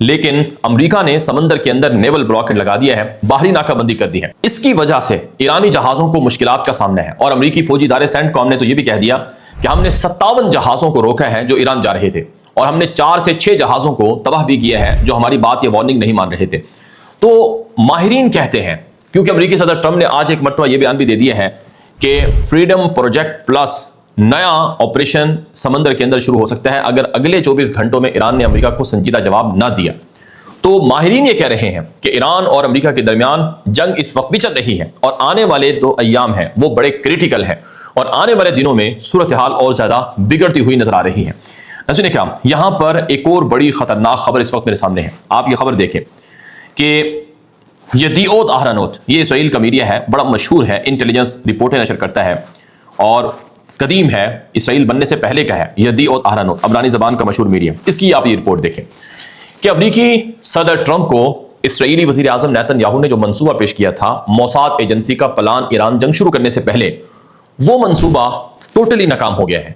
لیکن امریکہ نے سمندر کے اندر نیول بلاکیڈ لگا دیا ہے، باہری ناکہ بندی کر دی ہے۔ اس کی وجہ سے ایرانی جہازوں کو مشکلات کا سامنا ہے، اور امریکی فوجی ادارے سینٹ کام نے تو یہ بھی کہہ دیا کہ ہم نے 57 جہازوں کو روکا ہے جو ایران جا رہے تھے، اور ہم نے 4 سے 6 جہازوں کو تباہ بھی کیا ہے جو ہماری بات یا وارننگ نہیں مان رہے تھے۔ تو ماہرین کہتے ہیں، کیونکہ امریکی صدر ٹرمپ نے آج ایک مرتبہ یہ بیان بھی دے دیا ہے کہ فریڈم پروجیکٹ پلس نیا آپریشن سمندر کے اندر شروع ہو سکتا ہے اگر اگلے 24 گھنٹوں میں ایران نے امریکہ کو سنجیدہ جواب نہ دیا۔ تو ماہرین یہ کہہ رہے ہیں کہ ایران اور امریکہ کے درمیان جنگ اس وقت بھی چل رہی ہے، اور آنے والے 2 ایام ہیں وہ بڑے کریٹیکل ہیں، اور آنے والے دنوں میں صورتحال اور زیادہ بگڑتی ہوئی نظر آ رہی ہے۔ ناظرین کرام، یہاں پر ایک اور بڑی خطرناک خبر اس وقت میرے سامنے ہے۔ آپ یہ خبر دیکھیں کہ یدیعوت اہرانوت، یہ اسرائیل کا میڈیا ہے، بڑا مشہور ہے، انٹیلیجنس رپورٹیں نشر کرتا ہے اور قدیم ہے، اسرائیل بننے سے پہلے کا ہے۔ یدیعوت اہرانوت عبرانی زبان کا مشہور میڈیا، اس کی آپ یہ رپورٹ دیکھیں کہ امریکی صدر ٹرمپ کو اسرائیلی وزیر اعظم نیتن یاہو نے جو منصوبہ پیش کیا تھا موساد ایجنسی کا پلان ایران جنگ شروع کرنے سے پہلے، وہ منصوبہ ٹوٹلی ناکام ہو گیا ہے۔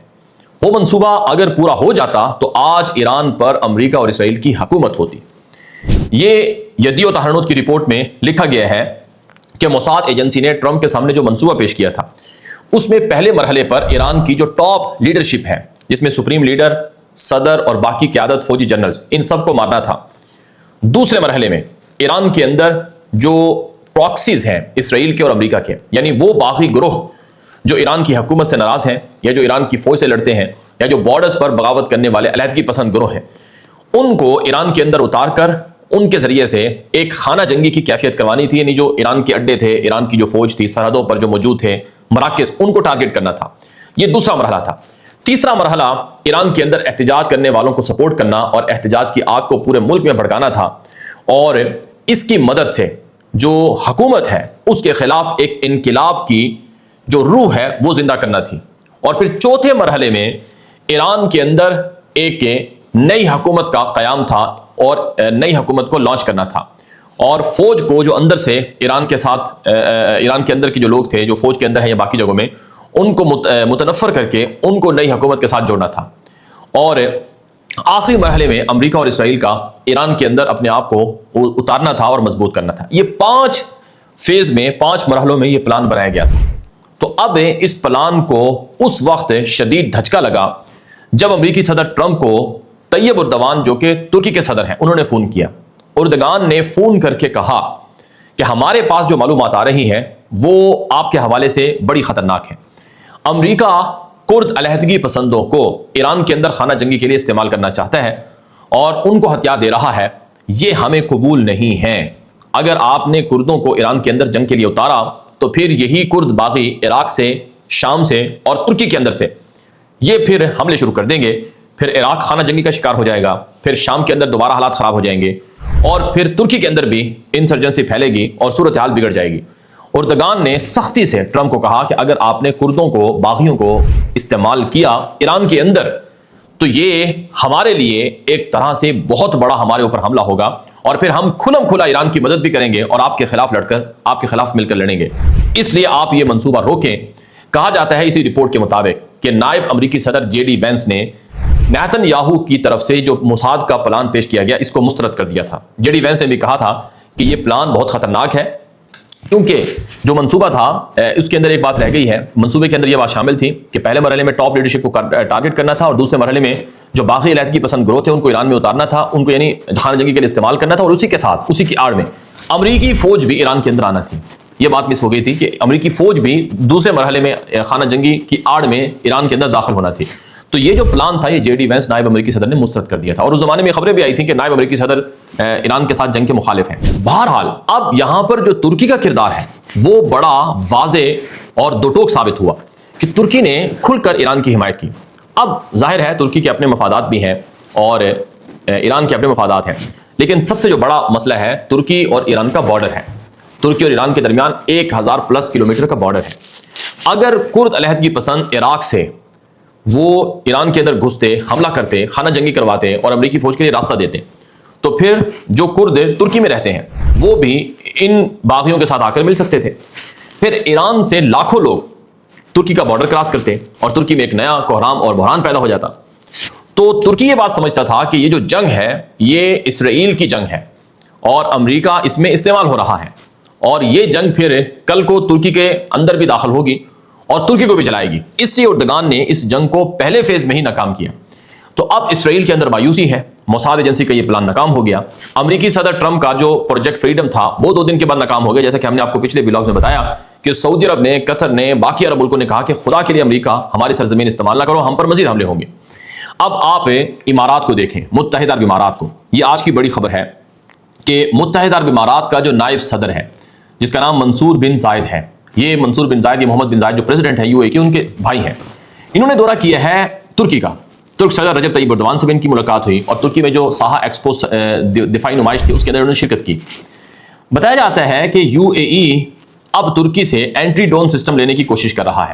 وہ منصوبہ اگر پورا ہو جاتا تو آج ایران پر امریکہ اور اسرائیل کی حکومت ہوتی۔ یہ یدیعوت اہرانوت کی رپورٹ میں لکھا گیا ہے کہ موساد ایجنسی نے ٹرمپ کے سامنے جو منصوبہ پیش کیا تھا اس میں پہلے مرحلے پر ایران کی جو ٹاپ لیڈرشپ ہے، جس میں سپریم لیڈر، صدر اور باقی قیادت، فوجی جنرلز، ان سب کو مارنا تھا۔ دوسرے مرحلے میں ایران کے اندر جو پراکسیز ہیں اسرائیل کے اور امریکہ کے، یعنی وہ باغی گروہ جو ایران کی حکومت سے ناراض ہیں یا جو ایران کی فوج سے لڑتے ہیں یا جو بارڈرز پر بغاوت کرنے والے علیحدگی پسند گروہ ہیں، ان کو ایران کے اندر اتار کر ان کے ذریعے سے ایک خانہ جنگی کی کیفیت کروانی تھی، یعنی جو ایران کے اڈے تھے، ایران کی جو فوج تھی، سرحدوں پر جو موجود تھے، مراکز، ان کو ٹارگٹ کرنا تھا۔ یہ دوسرا مرحلہ تھا۔ تیسرا مرحلہ ایران کے اندر احتجاج کرنے والوں کو سپورٹ کرنا اور احتجاج کی آگ کو پورے ملک میں بھڑکانا تھا، اور اس کی مدد سے جو حکومت ہے اس کے خلاف ایک انقلاب کی جو روح ہے وہ زندہ کرنا تھی۔ اور پھر چوتھے مرحلے میں ایران کے اندر ایک نئی حکومت کا قیام تھا اور نئی حکومت کو لانچ کرنا تھا، اور فوج کو جو اندر سے ایران کے ساتھ ایران کے اندر کے جو لوگ تھے جو فوج کے اندر ہیں یا باقی جگہوں میں، ان کو متنفر کر کے ان کو نئی حکومت کے ساتھ جوڑنا تھا۔ اور آخری مرحلے میں امریکہ اور اسرائیل کا ایران کے اندر اپنے آپ کو اتارنا تھا اور مضبوط کرنا تھا۔ یہ 5 فیز میں، 5 مرحلوں میں یہ پلان بنایا گیا تھا۔ تو اب اس پلان کو اس وقت شدید دھچکا لگا جب امریکی صدر ٹرمپ کو طیب اردوان جو کہ ترکی کے صدر ہیں انہوں نے فون کیا۔ اردوغان نے فون کر کے کہا کہ ہمارے پاس جو معلومات آ رہی ہیں وہ آپ کے حوالے سے بڑی خطرناک ہیں۔ امریکہ کرد علیحدگی پسندوں کو ایران کے اندر خانہ جنگی کے لیے استعمال کرنا چاہتا ہے اور ان کو ہتھیار دے رہا ہے، یہ ہمیں قبول نہیں ہے۔ اگر آپ نے کردوں کو ایران کے اندر جنگ کے لیے اتارا تو پھر یہی کرد باغی عراق سے، شام سے اور ترکی کے اندر سے یہ پھر حملے شروع کر دیں گے، پھر عراق خانہ جنگی کا شکار ہو جائے گا، پھر شام کے اندر دوبارہ حالات خراب ہو جائیں گے، اور پھر ترکی کے اندر بھی انسرجنسی پھیلے گی اور صورتحال بگڑ جائے گی۔ اردوغان نے سختی سے ٹرمپ کو کہا کہ اگر آپ نے کردوں کو، باغیوں کو استعمال کیا ایران کے اندر تو یہ ہمارے لیے ایک طرح سے بہت بڑا ہمارے اوپر حملہ ہوگا، اور پھر ہم کھلم کھلا ایران کی مدد بھی کریں گے اور آپ کے خلاف لڑ کر، آپ کے خلاف مل کر لڑیں گے، اس لیے آپ یہ منصوبہ روکیں۔ کہا جاتا ہے اسی رپورٹ کے مطابق کہ نائب امریکی صدر JD وینس نے نیتن یاہو کی طرف سے جو موساد کا پلان پیش کیا گیا اس کو مسترد کر دیا تھا۔ JD وینس نے بھی کہا تھا کہ یہ پلان بہت خطرناک ہے، کیونکہ جو منصوبہ تھا اس کے اندر ایک بات رہ گئی ہے، منصوبے کے اندر یہ بات شامل تھی کہ پہلے مرحلے میں ٹاپ لیڈرشپ کو ٹارگٹ کرنا تھا، اور دوسرے مرحلے میں جو باقی علیحدگی پسند گروہ تھے ان کو ایران میں اتارنا تھا، ان کو یعنی خانہ جنگی کے لیے استعمال کرنا تھا، اور اسی کے ساتھ اسی کی آڑ میں امریکی فوج بھی ایران کے اندر آنا تھی۔ یہ بات مس ہو گئی تھی کہ امریکی فوج بھی دوسرے مرحلے میں خانہ جنگی کی آڑ میں ایران کے اندر داخل ہونا تھی۔ تو یہ جو پلان تھا یہ JD وینس نائب امریکی صدر نے مسترد کر دیا تھا، اور اس زمانے میں خبریں بھی آئی تھیں کہ نائب امریکی صدر ایران کے ساتھ جنگ کے مخالف ہیں۔ بہرحال اب یہاں پر جو ترکی کا کردار ہے وہ بڑا واضح اور دو ٹوک ثابت ہوا کہ ترکی نے کھل کر ایران کی حمایت کی۔ اب ظاہر ہے ترکی کے اپنے مفادات بھی ہیں اور ایران کے اپنے مفادات ہیں، لیکن سب سے جو بڑا مسئلہ ہے ترکی اور ایران کا بارڈر ہے۔ ترکی اور ایران کے درمیان 1000+ کلومیٹر کا بارڈر ہے۔ اگر کرد علیحدگی پسند عراق سے وہ ایران کے اندر گھستے، حملہ کرتے، خانہ جنگی کرواتے اور امریکی فوج کے لیے راستہ دیتے، تو پھر جو کرد ترکی میں رہتے ہیں وہ بھی ان باغیوں کے ساتھ آ کر مل سکتے تھے۔ پھر ایران سے لاکھوں لوگ ترکی کا بارڈر کراس کرتے اور ترکی میں ایک نیا کوہرام اور بحران پیدا ہو جاتا۔ تو ترکی یہ بات سمجھتا تھا کہ یہ جو جنگ ہے یہ اسرائیل کی جنگ ہے اور امریکہ اس میں استعمال ہو رہا ہے، اور یہ جنگ پھر کل کو ترکی کے اندر بھی داخل ہوگی اور ترکی کو بھی جلائے گی، اس لیے اردگان نے اس جنگ کو پہلے فیز میں ہی ناکام کیا۔ تو اب اسرائیل کے اندر مایوسی ہے، موساد ایجنسی کا یہ پلان ناکام ہو گیا، امریکی صدر ٹرمپ کا جو پروجیکٹ فریڈم تھا وہ 2 دن کے بعد ناکام ہو گیا، جیسا کہ ہم نے آپ کو پچھلے ولاگز میں بتایا کہ سعودی عرب نے، قطر نے، باقی عرب ملکوں نے کہا کہ خدا کے لیے امریکہ ہماری سرزمین استعمال نہ کرو، ہم پر مزید حملے ہوں گے۔ اب آپ امارات کو دیکھیں، متحدہ عرب امارات کو، یہ آج کی بڑی خبر ہے کہ متحدہ عرب امارات کا جو نائب صدر ہے جس کا نام منصور بن زائد ہے، یہ منصور بن زائد، یہ محمد بن زائد جو پریزیڈنٹ ہے UAE کے، ان کے بھائی ہیں، انہوں نے دورہ کیا ہے ترکی کا۔ ترک صدر رجب طیب اردوان سے بھی ان کی ملاقات ہوئی اور ترکی میں جو ساحہ ایکسپو دفاعی نمائش تھی اس کے اندر انہوں نے شرکت کی۔ بتایا جاتا ہے کہ UAE اب ترکی سے اینٹی ڈرون سسٹم لینے کی کوشش کر رہا ہے،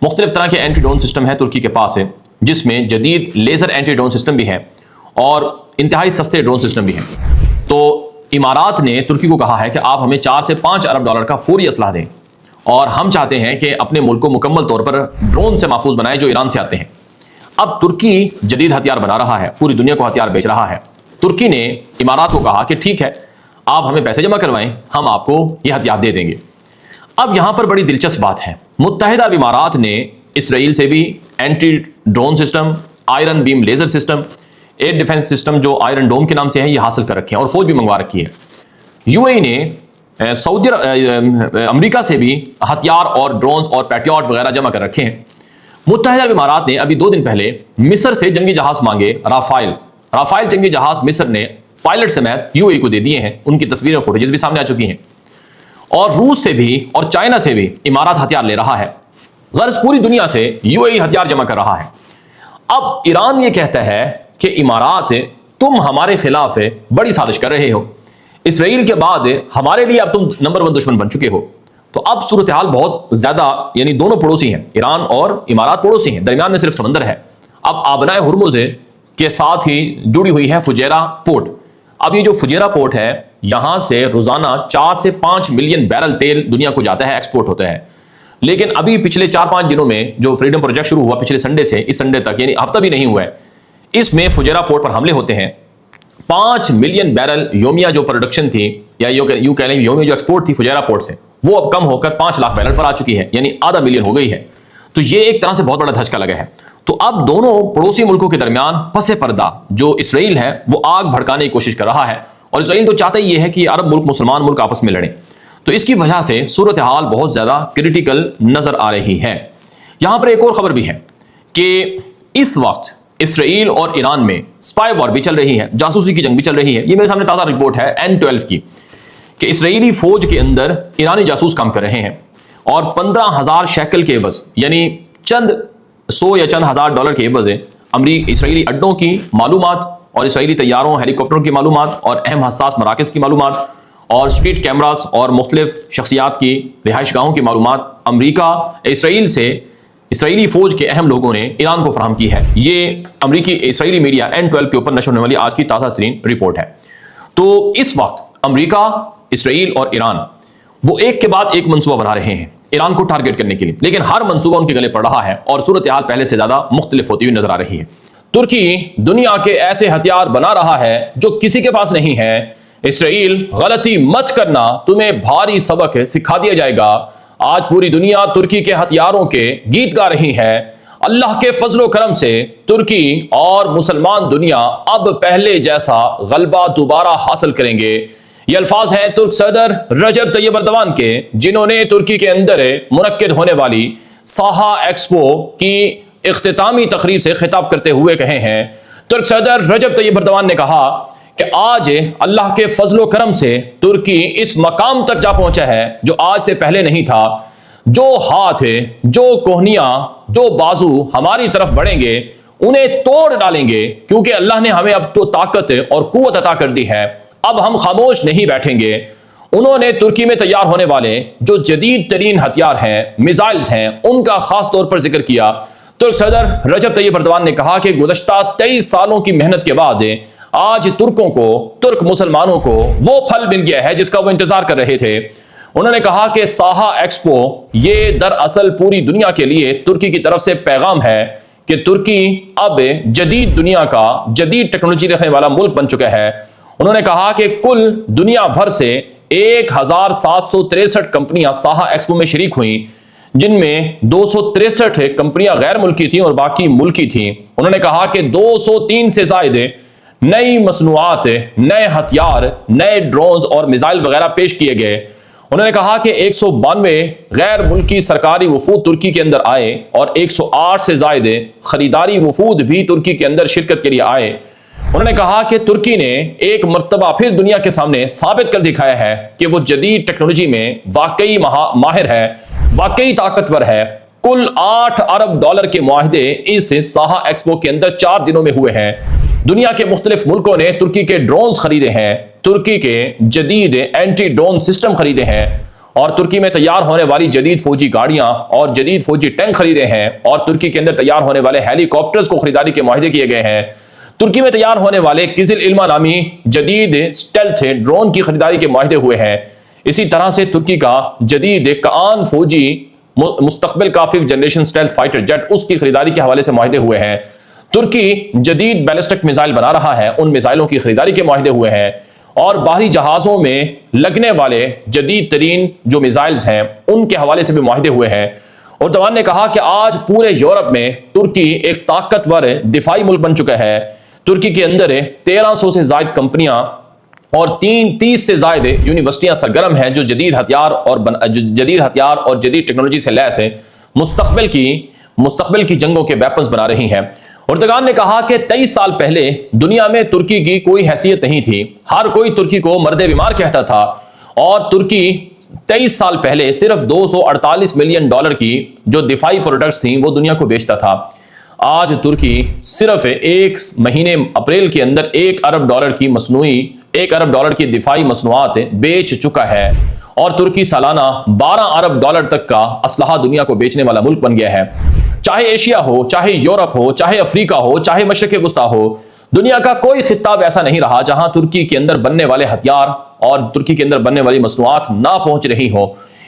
مختلف طرح کے اینٹی ڈرون سسٹم ہے ترکی کے پاس ہے، جس میں جدید لیزر اینٹی ڈرون سسٹم بھی ہے اور انتہائی سستے ڈرون سسٹم بھی ہیں۔ تو امارات نے ترکی کو کہا ہے کہ آپ ہمیں 4 سے 5 ارب ڈالر کا فوری اسلحہ دیں، اور ہم چاہتے ہیں کہ اپنے ملک کو مکمل طور پر ڈرون سے محفوظ بنائیں جو ایران سے آتے ہیں۔ اب ترکی جدید ہتھیار بنا رہا ہے، پوری دنیا کو ہتھیار بیچ رہا ہے۔ ترکی نے امارات کو کہا کہ ٹھیک ہے، آپ ہمیں پیسے جمع کروائیں، ہم آپ کو یہ ہتھیار دے دیں گے۔ اب یہاں پر بڑی دلچسپ بات ہے، متحدہ عرب امارات نے اسرائیل سے بھی anti drone system, iron beam laser system, air defence system جو آئرن ڈوم کے نام سے ہے یہ حاصل کر رکھے ہیں اور فوج بھی منگوا رکھی ہے۔ UAE نے امریکہ سے بھی ہتھیار اور ڈرونز اور پیٹریاٹ وغیرہ جمع کر رکھے ہیں۔ متحدہ عرب امارات نے ابھی 2 دن پہلے مصر سے جنگی جہاز مانگے، رافائل جنگی جہاز مصر نے پائلٹ سمیت UAE کو دے دیے ہیں، ان کی تصویریں اور فوٹیجز بھی سامنے آ چکی ہیں۔ اور روس سے بھی اور چائنا سے بھی امارات ہتھیار لے رہا ہے، غرض پوری دنیا سے UAE ہتھیار جمع کر رہا ہے۔ اب ایران یہ کہتا ہے کہ امارات تم ہمارے خلاف بڑی سازش کر رہے ہو، اسرائیل کے بعد ہمارے لیے اب تم نمبر 1 دشمن بن چکے ہو۔ تو اب صورتحال بہت زیادہ، یعنی دونوں پڑوسی ہیں، ایران اور امارات پڑوسی ہیں، درمیان میں صرف سمندر ہے۔ اب آبنائے ہرمز کے ساتھ ہی جڑی ہوئی ہے فجیرہ پورٹ۔ اب یہ جو فجیرہ پورٹ ہے، یہاں سے روزانہ 4 سے 5 ملین بیرل تیل دنیا کو جاتا ہے، ایکسپورٹ ہوتا ہے۔ لیکن ابھی پچھلے 4-5 دنوں میں جو فریڈم پروجیکٹ شروع ہوا پچھلے سنڈے سے اس سنڈے تک، یعنی ہفتہ بھی نہیں ہوا ہے، اس میں فجیرہ پورٹ پر حملے ہوتے ہیں۔ 5 ملین بیرل یومیہ جو پروڈکشن تھی، یا یوں کہہ لیں یومیہ جو ایکسپورٹ تھی فجیرہ پورٹ سے، وہ اب کم ہو کر 5 لاکھ بیرل پر آ چکی ہے، یعنی آدھا ملین ہو گئی ہے۔ تو یہ ایک طرح سے بہت بڑا دھچکا لگا ہے۔ تو اب دونوں پڑوسی ملکوں کے درمیان پس پردہ جو اسرائیل ہے وہ آگ بھڑکانے کی کوشش کر رہا ہے، اور اسرائیل تو چاہتا ہی یہ ہے کہ عرب ملک، مسلمان ملک آپس میں لڑیں۔ تو اس کی وجہ سے صورتحال بہت زیادہ کرٹیکل نظر آ رہی ہے۔ یہاں پر ایک اور خبر بھی ہے کہ اس وقت اسرائیل اور ایران میں اسپائی وار بھی چل رہی ہے، جاسوسی کی جنگ بھی چل رہی ہے۔ یہ میرے سامنے تازہ رپورٹ ہے N12 کی کہ اسرائیلی فوج کے اندر ایرانی جاسوس کام کر رہے ہیں، اور 15,000 شیکل کے عوض، یعنی چند 100 یا چند ہزار ڈالر کے عوض اسرائیلی اڈوں کی معلومات اور اسرائیلی طیاروں، ہیلی کاپٹروں کی معلومات اور اہم حساس مراکز کی معلومات اور اسٹریٹ کیمراز اور مختلف شخصیات کی رہائش گاہوں کی معلومات امریکہ اسرائیل سے اسرائیلی فوج کے اہم لوگوں نے ایران کو فراہم کی ہے۔ یہ امریکی اسرائیلی میڈیا N12 کے اوپر نشر ہونے والی آج کی تازہ ترین رپورٹ ہے۔ تو اس وقت امریکہ، اسرائیل اور ایران وہ ایک کے بعد ایک منصوبہ بنا رہے ہیں ایران کو ٹارگٹ کرنے کے لیے، لیکن ہر منصوبہ ان کے گلے پڑ رہا ہے اور صورتحال پہلے سے زیادہ مختلف ہوتی ہوئی نظر آ رہی ہے۔ ترکی دنیا کے ایسے ہتھیار بنا رہا ہے جو کسی کے پاس نہیں ہے۔ اسرائیل غلطی مت کرنا، تمہیں بھاری سبق سکھا دیا جائے گا۔ آج پوری دنیا ترکی کے ہتھیاروں کے گیت گا رہی ہے۔ اللہ کے فضل و کرم سے ترکی اور مسلمان دنیا اب پہلے جیسا غلبہ دوبارہ حاصل کریں گے۔ یہ الفاظ ہیں ترک صدر رجب طیب اردوان کے، جنہوں نے ترکی کے اندر منعقد ہونے والی ساحہ ایکسپو کی اختتامی تقریب سے خطاب کرتے ہوئے کہے ہیں۔ ترک صدر رجب طیب اردوان نے کہا کہ آج اللہ کے فضل و کرم سے ترکی اس مقام تک جا پہنچا ہے جو آج سے پہلے نہیں تھا۔ جو ہاتھ، جو کوہنیاں، جو بازو ہماری طرف بڑھیں گے انہیں توڑ ڈالیں گے، کیونکہ اللہ نے ہمیں اب تو طاقت اور قوت عطا کر دی ہے۔ اب ہم خاموش نہیں بیٹھیں گے۔ انہوں نے ترکی میں تیار ہونے والے جو جدید ترین ہتھیار ہیں، میزائلز ہیں، ان کا خاص طور پر ذکر کیا۔ ترک صدر رجب طیب اردوان نے کہا کہ گزشتہ 23 سالوں کی محنت کے بعد آج ترکوں کو، ترک مسلمانوں کو وہ پھل مل گیا ہے جس کا وہ انتظار کر رہے تھے۔ انہوں نے کہا کہ ساحہ ایکسپو یہ دراصل پوری دنیا کے لیے ترکی کی طرف سے پیغام ہے کہ ترکی اب جدید دنیا کا جدید ٹیکنالوجی رکھنے والا ملک بن چکا ہے۔ انہوں نے کہا کہ کل دنیا بھر سے 1763 کمپنیاں ساہا ایکسپو میں شریک ہوئیں، جن میں 263 کمپنیاں غیر ملکی تھیں اور باقی ملکی تھیں۔ انہوں نے کہا کہ 203 سے زائد نئی مصنوعات، نئے ہتھیار، نئے ڈرونز اور میزائل وغیرہ پیش کیے گئے۔ انہوں نے کہا کہ 192 غیر ملکی سرکاری وفود ترکی کے اندر آئے اور 108 سے زائد خریداری وفود بھی ترکی کے اندر شرکت کے لیے آئے۔ انہوں نے کہا کہ ترکی نے ایک مرتبہ پھر دنیا کے سامنے ثابت کر دکھایا ہے کہ وہ جدید ٹیکنالوجی میں واقعی ماہر ہے، واقعی طاقتور ہے۔ کل 8 ارب ڈالر کے معاہدے اس ساہا ایکسپو کے اندر 4 دنوں میں ہوئے ہیں۔ دنیا کے مختلف ملکوں نے ترکی کے ڈرونز خریدے ہیں، ترکی کے جدید اینٹی ڈرون سسٹم خریدے ہیں، اور ترکی میں تیار ہونے والی جدید فوجی گاڑیاں اور جدید فوجی ٹینک خریدے ہیں، اور ترکی کے اندر تیار ہونے والے ہیلی کاپٹرز کو خریداری کے معاہدے کیے گئے ہیں۔ ترکی میں تیار ہونے والے قزل علما نامی جدید سٹیلتھ ڈرون کی خریداری کے معاہدے ہوئے ہیں۔ اسی طرح سے ترکی کا جدید کان فوجی مستقبل کا 5th جنریشن سٹیلتھ فائٹر جیٹ، اس کی خریداری کے حوالے سے معاہدے ہوئے ہیں۔ ترکی جدید بیلسٹک میزائل بنا رہا ہے، ان میزائلوں کی خریداری کے معاہدے ہوئے ہیں، اور باہری جہازوں میں لگنے والے جدید ترین جو میزائلز ہیں ان کے حوالے سے بھی معاہدے ہوئے ہیں۔ اردوان نے کہا کہ آج پورے یورپ میں ترکی ایک طاقتور دفاعی ملک بن چکا ہے۔ ترکی کے اندر 1300 سے زائد کمپنیاں اور 30 سے زائد یونیورسٹیاں سرگرم ہیں جو جدید ہتھیار اور جدید ٹیکنالوجی سے لیس ہیں، مستقبل کی جنگوں کے ویپنز بنا رہی ہیں۔ اردوغان نے کہا کہ 23 سال پہلے دنیا میں ترکی کی کوئی حیثیت نہیں تھی، ہر کوئی ترکی کو مرد بیمار کہتا تھا، اور ترکی 23 سال پہلے صرف 248 ملین ڈالر کی جو دفاعی پروڈکٹس تھیں وہ دنیا کو بیچتا تھا۔ آج ترکی صرف ایک مہینے اپریل کے اندر 1 ارب ڈالر کی دفاعی مصنوعات بیچ چکا ہے، اور ترکی سالانہ 12 ارب ڈالر تک کا اسلحہ دنیا کو بیچنے والا ملک بن گیا ہے۔ چاہے ایشیا ہو، چاہے یورپ ہو، چاہے افریقہ ہو، چاہے مشرق وسطیٰ ہو، دنیا کا کوئی خطہ ایسا نہیں رہا جہاں ترکی کے اندر بننے والے ہتھیار اور ترکی کے اندر بننے والی مصنوعات نہ پہنچ رہی ہوں۔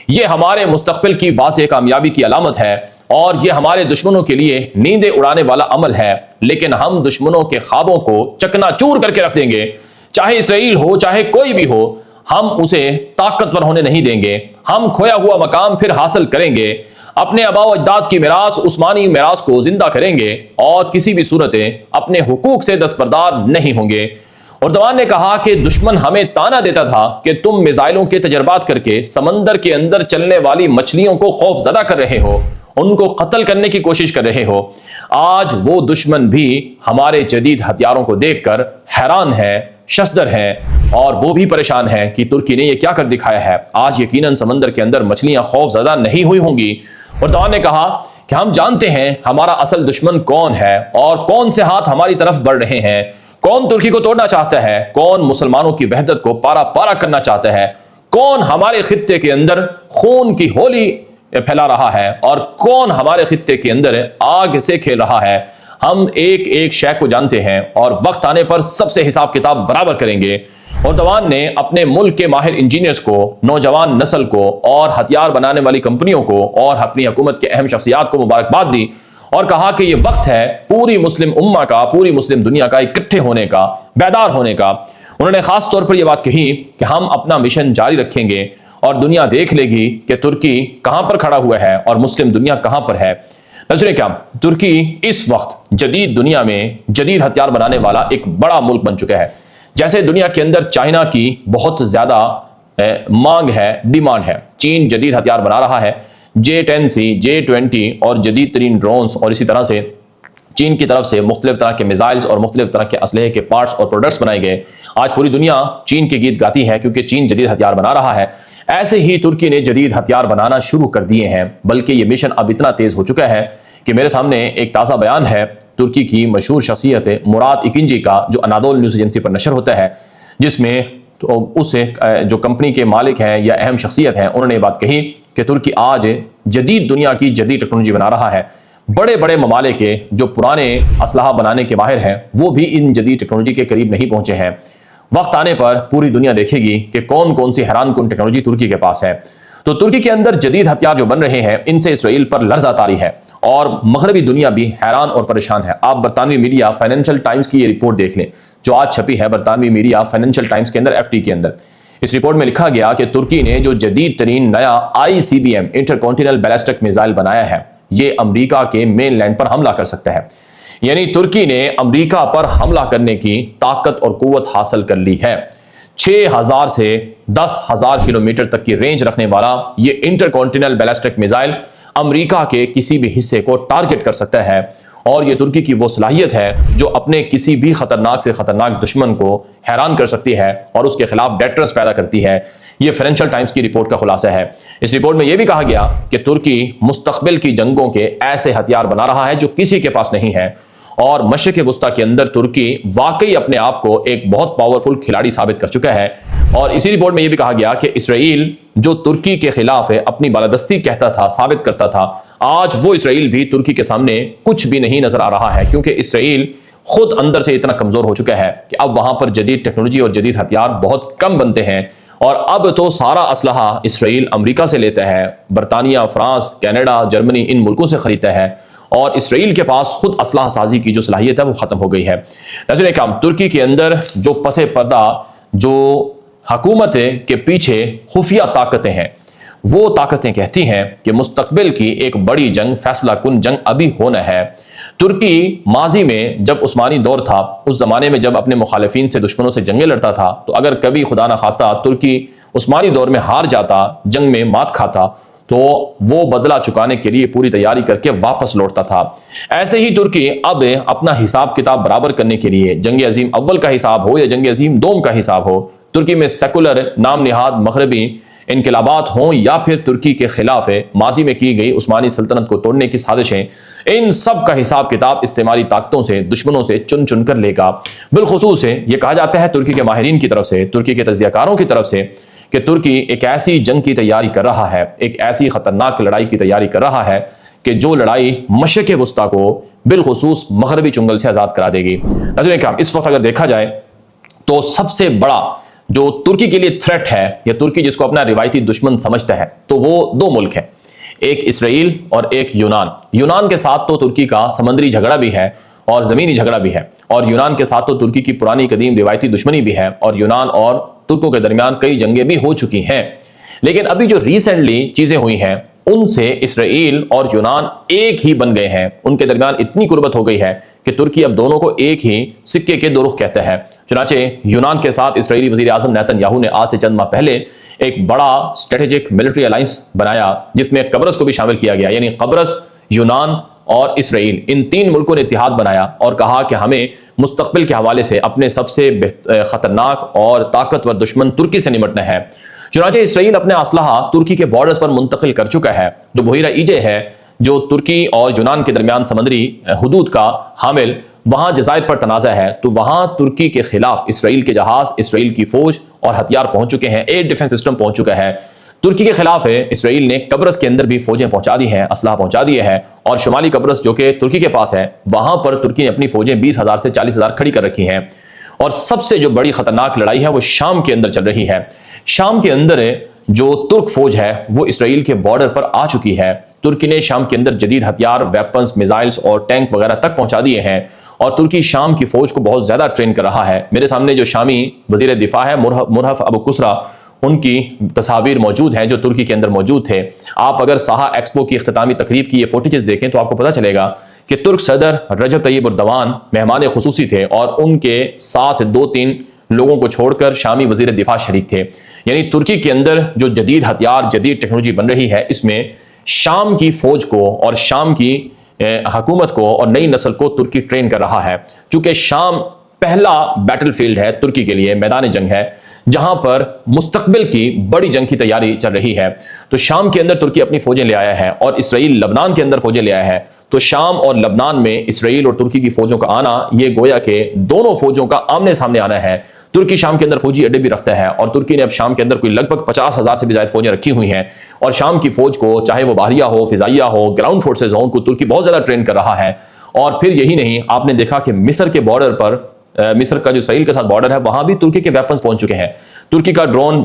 یہ ہمارے مستقبل کی واضح کامیابی کی علامت ہے، اور یہ ہمارے دشمنوں کے لیے نیندیں اڑانے والا عمل ہے، لیکن ہم دشمنوں کے خوابوں کو چکنا چور کر کے رکھ دیں گے۔ چاہے اسرائیل ہو، چاہے کوئی بھی ہو، ہم اسے طاقتور ہونے نہیں دیں گے۔ ہم کھویا ہوا مقام پھر حاصل کریں گے، اپنے آباء و اجداد کی میراث، عثمانی میراث کو زندہ کریں گے، اور کسی بھی صورت اپنے حقوق سے دستبردار نہیں ہوں گے۔ اردوان نے کہا کہ دشمن ہمیں تانا دیتا تھا کہ تم میزائلوں کے تجربات کر کے سمندر کے اندر چلنے والی مچھلیوں کو خوف زدہ کر رہے ہو، ان کو قتل کرنے کی کوشش کر رہے ہو۔ آج وہ دشمن بھی ہمارے جدید ہتھیاروں کو دیکھ کر حیران ہے، ششدر ہے، اور وہ بھی پریشان ہے کہ ترکی نے یہ کیا کر دکھایا ہے۔ آج یقیناً سمندر کے اندر مچھلیاں خوف زدہ نہیں ہوئی ہوں گی۔ اردوان نے کہا کہ ہم جانتے ہیں ہمارا اصل دشمن کون ہے، اور کون سے ہاتھ ہماری طرف بڑھ رہے ہیں، کون ترکی کو توڑنا چاہتا ہے، کون مسلمانوں کی وحدت کو پارا پارا کرنا چاہتا ہے، کون ہمارے خطے کے اندر خون کی ہولی پھیلا رہا ہے، اور کون ہمارے خطے کے اندر آگ سے کھیل رہا ہے۔ ہم ایک ایک شے کو جانتے ہیں، اور وقت آنے پر سب سے حساب کتاب برابر کریں گے۔ اردوان نے اپنے ملک کے ماہر انجینئرز کو، نوجوان نسل کو، اور ہتھیار بنانے والی کمپنیوں کو، اور اپنی حکومت کے اہم شخصیات کو مبارکباد دی، اور کہا کہ یہ وقت ہے پوری مسلم امہ کا، پوری مسلم دنیا کا اکٹھے ہونے کا، بیدار ہونے کا۔ انہوں نے خاص طور پر یہ بات کہی کہ ہم اپنا مشن جاری رکھیں گے، اور دنیا دیکھ لے گی کہ ترکی کہاں پر کھڑا ہوا ہے اور مسلم دنیا کہاں پر ہے۔ نظریں کیا، ترکی اس وقت جدید دنیا میں جدید ہتھیار بنانے والا ایک بڑا ملک بن چکا ہے۔ جیسے دنیا کے اندر چائنا کی بہت زیادہ مانگ ہے، ڈیمانڈ ہے، چین جدید ہتھیار بنا رہا ہے، J-10C، J-20 اور جدید ترین ڈرونز، اور اسی طرح سے چین کی طرف سے مختلف طرح کے میزائلز اور مختلف طرح کے اسلحے کے پارٹس اور پروڈکٹس بنائے گئے۔ آج پوری دنیا چین کے گیت گاتی ہے کیونکہ چین جدید ہتھیار بنا رہا ہے۔ ایسے ہی ترکی نے جدید ہتھیار بنانا شروع کر دیے ہیں، بلکہ یہ مشن اب اتنا تیز ہو چکا ہے کہ میرے سامنے ایک تازہ بیان ہے ترکی کی مشہور شخصیت مراد اکنجی کا، جو انادول نیوز ایجنسی پر نشر ہوتا ہے، جس میں اس جو کمپنی کے مالک ہیں یا اہم شخصیت ہیں، انہوں نے یہ بات کہی کہ ترکی آج جدید دنیا کی جدید ٹیکنالوجی بنا رہا ہے۔ بڑے بڑے ممالک کے جو پرانے اسلحہ بنانے کے ماہر ہیں وہ بھی ان جدید ٹیکنالوجی کے قریب نہیں پہنچے ہیں۔ وقت آنے پر پوری دنیا دیکھے گی کہ کون کون سی حیران کن ٹیکنالوجی ترکی کے پاس ہے۔ تو ترکی کے اندر جدید ہتھیار جو بن رہے ہیں، ان سے اسرائیل پر لرزہ طاری ہے، اور مغربی دنیا بھی حیران اور پریشان ہے۔ آپ برطانوی میڈیا فائنینشل ٹائمز کی یہ رپورٹ دیکھ لیں جو آج چھپی ہے برطانوی میڈیا فائنینشل ٹائمز کے اندر، FT کے اندر۔ اس رپورٹ میں لکھا گیا کہ ترکی نے جو جدید ترین نیا ICBM انٹر بیلسٹک میزائل بنایا ہے، یہ امریکہ کے مین لینڈ پر حملہ کر سکتا ہے۔ یعنی ترکی نے امریکہ پر حملہ کرنے کی طاقت اور قوت حاصل کر لی ہے۔ 6000 سے 10,000 کلومیٹر تک کی رینج رکھنے والا یہ انٹر بیلسٹک میزائل امریکہ کے کسی بھی حصے کو ٹارگٹ کر سکتا ہے، اور یہ ترکی کی وہ صلاحیت ہے جو اپنے کسی بھی خطرناک سے خطرناک دشمن کو حیران کر سکتی ہے اور اس کے خلاف ڈیٹرنس پیدا کرتی ہے۔ یہ فائنینشل ٹائمز کی رپورٹ کا خلاصہ ہے۔ اس رپورٹ میں یہ بھی کہا گیا کہ ترکی مستقبل کی جنگوں کے ایسے ہتھیار بنا رہا ہے جو کسی کے پاس نہیں ہے، اور مشرق وسطیٰ کے اندر ترکی واقعی اپنے آپ کو ایک بہت پاورفل کھلاڑی ثابت کر چکا ہے۔ اور اسی رپورٹ میں یہ بھی کہا گیا کہ اسرائیل جو ترکی کے خلاف اپنی بالادستی کہتا تھا، ثابت کرتا تھا، آج وہ اسرائیل بھی ترکی کے سامنے کچھ بھی نہیں نظر آ رہا ہے، کیونکہ اسرائیل خود اندر سے اتنا کمزور ہو چکا ہے کہ اب وہاں پر جدید ٹیکنالوجی اور جدید ہتھیار بہت کم بنتے ہیں، اور اب تو سارا اسلحہ اسرائیل امریکہ سے لیتا ہے، برطانیہ، فرانس، کینیڈا، جرمنی، ان ملکوں سے خریدتا ہے، اور اسرائیل کے پاس خود اسلحہ سازی کی جو صلاحیت ہے وہ ختم ہو گئی ہے۔ ناظرین کرام، ترکی کے اندر جو پس پردہ جو حکومت کے پیچھے خفیہ طاقتیں ہیں، وہ طاقتیں کہتی ہیں کہ مستقبل کی ایک بڑی جنگ، فیصلہ کن جنگ ابھی ہونا ہے۔ ترکی ماضی میں جب عثمانی دور تھا، اس زمانے میں جب اپنے مخالفین سے، دشمنوں سے جنگیں لڑتا تھا، تو اگر کبھی خدا نخواستہ ترکی عثمانی دور میں ہار جاتا، جنگ میں مات کھاتا، تو وہ بدلہ چکانے کے لیے پوری تیاری کر کے واپس لوٹتا تھا۔ ایسے ہی ترکی اب اپنا حساب کتاب برابر کرنے کے لیے، جنگ عظیم اول کا حساب ہو یا جنگ عظیم دوم کا حساب ہو، ترکی میں سیکولر نام نہاد مغربی انقلابات ہوں یا پھر ترکی کے خلاف ماضی میں کی گئی عثمانی سلطنت کو توڑنے کی سازشیں، ان سب کا حساب کتاب استعماری طاقتوں سے، دشمنوں سے چن چن کر لے گا۔ بالخصوص یہ کہا جاتا ہے ترکی کے ماہرین کی طرف سے، ترکی کے تجزیہ کاروں کی طرف سے، کہ ترکی ایک ایسی جنگ کی تیاری کر رہا ہے، ایک ایسی خطرناک لڑائی کی تیاری کر رہا ہے کہ جو لڑائی مشرق وسطیٰ کو بالخصوص مغربی چنگل سے آزاد کرا دے گی۔ ناظرین کرام، اس وقت اگر دیکھا جائے تو سب سے بڑا جو ترکی کے لیے تھریٹ ہے، یا ترکی جس کو اپنا روایتی دشمن سمجھتا ہے، تو وہ دو ملک ہیں، ایک اسرائیل اور ایک یونان۔ یونان کے ساتھ تو ترکی کا سمندری جھگڑا بھی ہے اور زمینی جھگڑا بھی ہے، اور یونان کے ساتھ تو ترکی کی پرانی قدیم روایتی دشمنی بھی ہے، اور یونان اور ترکوں کے درمیان کئی جنگیں بھی ہو چکی ہیں۔ لیکن ابھی جو ریسنٹلی چیزیں ہوئی ہیں، ان سے اسرائیل اور یونان ایک ہی بن گئے ہیں، ان کے درمیان اتنی قربت ہو گئی ہے کہ ترکی اب دونوں کو ایک ہی سکے کے دو رخ کہتا ہے۔ چنانچہ یونان کے ساتھ اسرائیلی وزیر اعظم نیتن یاہو نے آج سے چند ماہ پہلے ایک بڑا اسٹریٹجک ملٹری الائنس بنایا، جس میں قبرص کو بھی شامل کیا گیا، یعنی قبرص، یونان اور اسرائیل، ان تین ملکوں نے اتحاد بنایا اور کہا کہ ہمیں مستقبل کے حوالے سے اپنے سب سے خطرناک اور طاقتور دشمن ترکی سے نمٹنا ہے۔ چنانچہ اسرائیل اپنے اسلحہ ترکی کے بارڈرز پر منتقل کر چکا ہے۔ جو بحیرہ ایجے ہے، جو ترکی اور یونان کے درمیان سمندری حدود کا حامل، وہاں جزائر پر تنازع ہے، تو وہاں ترکی کے خلاف اسرائیل کے جہاز، اسرائیل کی فوج اور ہتھیار پہنچ چکے ہیں، ایئر ڈیفنس سسٹم پہنچ چکا ہے۔ ترکی کے خلاف اسرائیل نے قبرص کے اندر بھی فوجیں پہنچا دی ہیں، اسلحہ پہنچا دیے ہیں، اور شمالی قبرص جو کہ ترکی کے پاس ہے، وہاں پر ترکی نے اپنی فوجیں 20,000 سے 40,000 کھڑی کر رکھی ہیں۔ اور سب سے جو بڑی خطرناک لڑائی ہے وہ شام کے اندر چل رہی ہے۔ شام کے اندر جو ترک فوج ہے وہ اسرائیل کے بارڈر پر آ چکی ہے۔ ترکی نے شام کے اندر جدید ہتھیار، ویپنز، میزائلز اور ٹینک وغیرہ تک پہنچا دیے ہیں، اور ترکی شام کی فوج کو بہت زیادہ ٹرین کر رہا ہے۔ میرے سامنے جو شامی وزیر دفاع ہے مرہف ابو کسرا، ان کی تصاویر موجود ہیں جو ترکی کے اندر موجود تھے۔ آپ اگر ساہا ایکسپو کی اختتامی تقریب کی یہ فوٹیجز دیکھیں تو آپ کو پتہ چلے گا کہ ترک صدر رجب طیب اردوان مہمان خصوصی تھے، اور ان کے ساتھ 2-3 لوگوں کو چھوڑ کر شامی وزیر دفاع شریک تھے۔ یعنی ترکی کے اندر جو جدید ہتھیار، جدید ٹیکنالوجی بن رہی ہے، اس میں شام کی فوج کو اور شام کی حکومت کو اور نئی نسل کو ترکی ٹرین کر رہا ہے، چونکہ شام پہلا بیٹل فیلڈ ہے ترکی کے لیے، میدان جنگ ہے، جہاں پر مستقبل کی بڑی جنگ کی تیاری چل رہی ہے۔ تو شام کے اندر ترکی اپنی فوجیں لے آیا ہے، اور اسرائیل لبنان کے اندر فوجیں لے آیا ہے۔ تو شام اور لبنان میں اسرائیل اور ترکی کی فوجوں کا آنا، یہ گویا کہ دونوں فوجوں کا آمنے سامنے آنا ہے۔ ترکی شام کے اندر فوجی اڈے بھی رکھتا ہے، اور ترکی نے اب شام کے اندر کوئی لگ بھگ 50,000 سے بھی زائد فوجیں رکھی ہوئی ہیں، اور شام کی فوج کو، چاہے وہ باہریہ ہو، فضائیہ ہو، گراؤنڈ فورسز ہوں، کو ترکی بہت زیادہ ٹرین کر رہا ہے۔ اور پھر یہی نہیں، آپ نے دیکھا کہ مصر کے بارڈر پر، مصر کا جو اسرائیل کے ساتھ بارڈر ہے، وہاں بھی ترکی کے ویپنز پہنچ چکے ہیں۔ ترکی کا ڈرون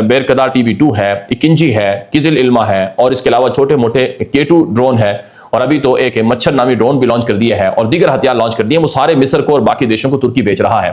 بیرکدا TB2 ہے، اکنجی ہے، کزل علما ہے، اور اس کے علاوہ چھوٹے موٹے K2 ڈرون ہے، اور ابھی تو ایک مچھر نامی ڈرون بھی لانچ کر دیا ہے اور دیگر ہتھیار لانچ کر دیے، وہ سارے مصر کو اور باقی دیشوں کو ترکی بیچ رہا ہے۔